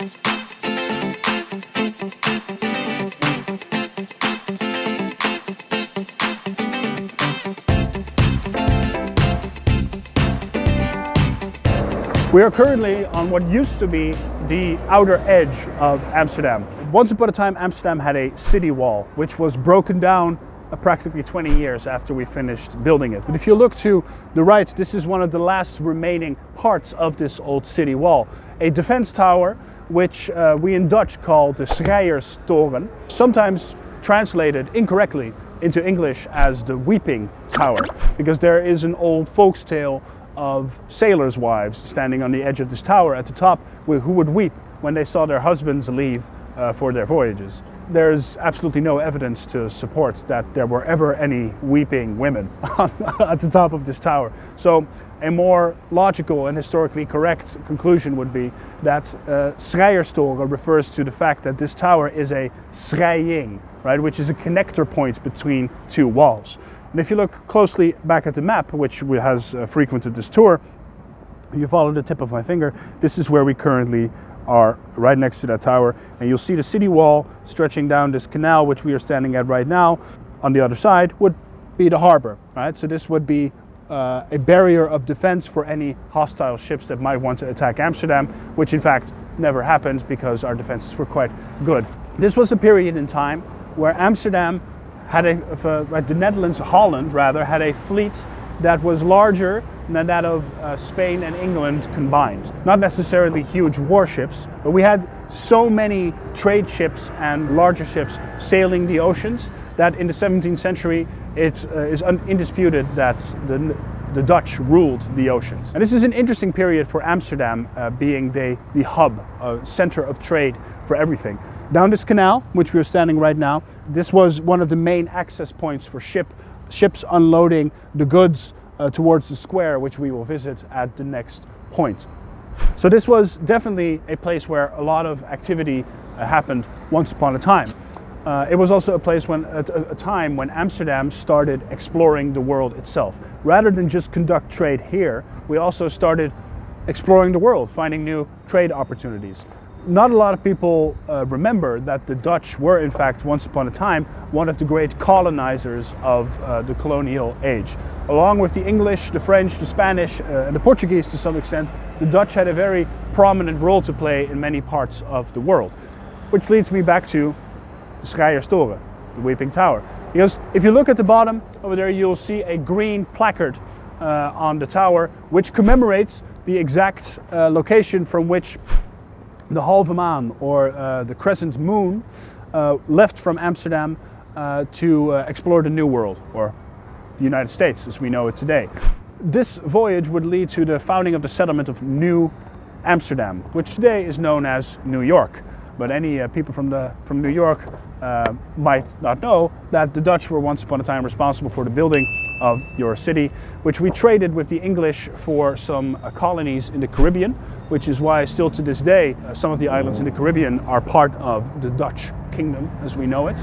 We are currently on what used to be the outer edge of Amsterdam. Once upon a time, Amsterdam had a city wall, which was broken down practically 20 years after we finished building it. But if you look to the right, this is one of the last remaining parts of this old city wall. A defense tower, which we in Dutch call the Schreierstoren, sometimes translated incorrectly into English as the Weeping Tower, because there is an old folks tale of sailors' wives standing on the edge of this tower at the top who would weep when they saw their husbands leave for their voyages. There's absolutely no evidence to support that there were ever any weeping women at the top of this tower. So a more logical and historically correct conclusion would be that Schreierstoren refers to the fact that this tower is a schrijing, right, which is a connector point between two walls. And if you look closely back at the map, which has frequented this tour, you follow the tip of my finger, this is where we currently are, right next to that tower. And you'll see the city wall stretching down this canal, which we are standing at right now. On the other side would be the harbor, right? So this would be a barrier of defense for any hostile ships that might want to attack Amsterdam, which in fact never happened because our defenses were quite good. This was a period in time where Amsterdam had the Netherlands, Holland rather, had a fleet that was larger than that of Spain and England combined. Not necessarily huge warships, but we had so many trade ships and larger ships sailing the oceans that in the 17th century it is undisputed that the Dutch ruled the oceans. And this is an interesting period for Amsterdam, being the hub, center of trade for everything. Down this canal, which we are standing right now, this was one of the main access points for ships unloading the goods towards the square, which we will visit at the next point. So this was definitely a place where a lot of activity happened once upon a time. It was also a place a time when Amsterdam started exploring the world itself. Rather than just conduct trade here, we also started exploring the world, finding new trade opportunities. Not a lot of people remember that the Dutch were, in fact, once upon a time, one of the great colonizers of the colonial age. Along with the English, the French, the Spanish, and the Portuguese to some extent, the Dutch had a very prominent role to play in many parts of the world. Which leads me back to the Schreierstoren, the Weeping Tower. Because if you look at the bottom over there, you'll see a green placard on the tower, which commemorates the exact location from which the halve maan, or the crescent moon, left from Amsterdam to explore the New World, or the United States as we know it today. This voyage would lead to the founding of the settlement of New Amsterdam, which today is known as New York. But any people from New York might not know that the Dutch were once upon a time responsible for the building of your city, which we traded with the English for some colonies in the Caribbean, which is why still to this day some of the islands in the Caribbean are part of the Dutch kingdom as we know it.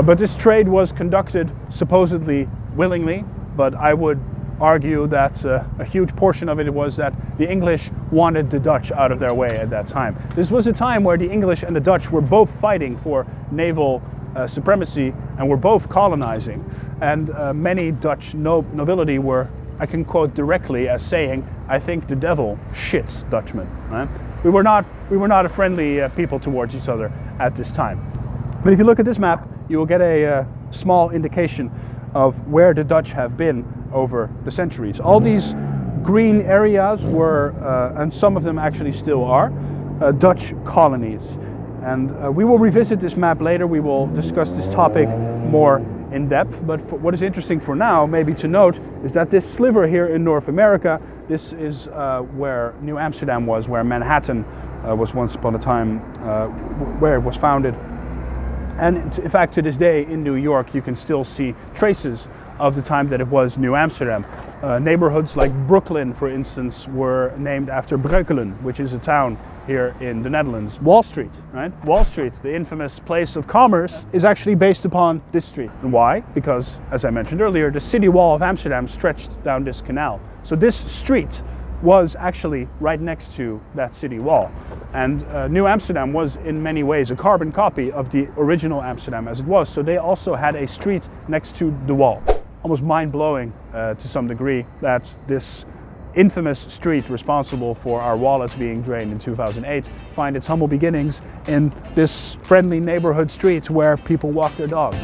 But this trade was conducted supposedly willingly, but I would argue that a huge portion of it was that the English wanted the Dutch out of their way at that time. This was a time where the English and the Dutch were both fighting for naval supremacy and were both colonizing, and many Dutch nobility were, I can quote directly as saying, "I think the devil shits Dutchmen." Right? We were not a friendly people towards each other at this time. But if you look at this map, you will get a small indication of where the Dutch have been over the centuries. All these green areas were, and some of them actually still are, Dutch colonies. And we will revisit this map later. We will discuss this topic more in depth. But what is interesting for now, maybe to note, is that this sliver here in North America, this is where New Amsterdam was, where Manhattan was once upon a time, where it was founded. And in fact, to this day in New York, you can still see traces of the time that it was New Amsterdam. Neighborhoods like Brooklyn, for instance, were named after Breukelen, which is a town here in the Netherlands. Wall Street, right? Wall Street, the infamous place of commerce, is actually based upon this street. And why? Because, as I mentioned earlier, the city wall of Amsterdam stretched down this canal. So this street was actually right next to that city wall. And New Amsterdam was in many ways a carbon copy of the original Amsterdam as it was. So they also had a street next to the wall. Almost mind-blowing to some degree that this infamous street responsible for our wallets being drained in 2008 find its humble beginnings in this friendly neighborhood street where people walk their dogs.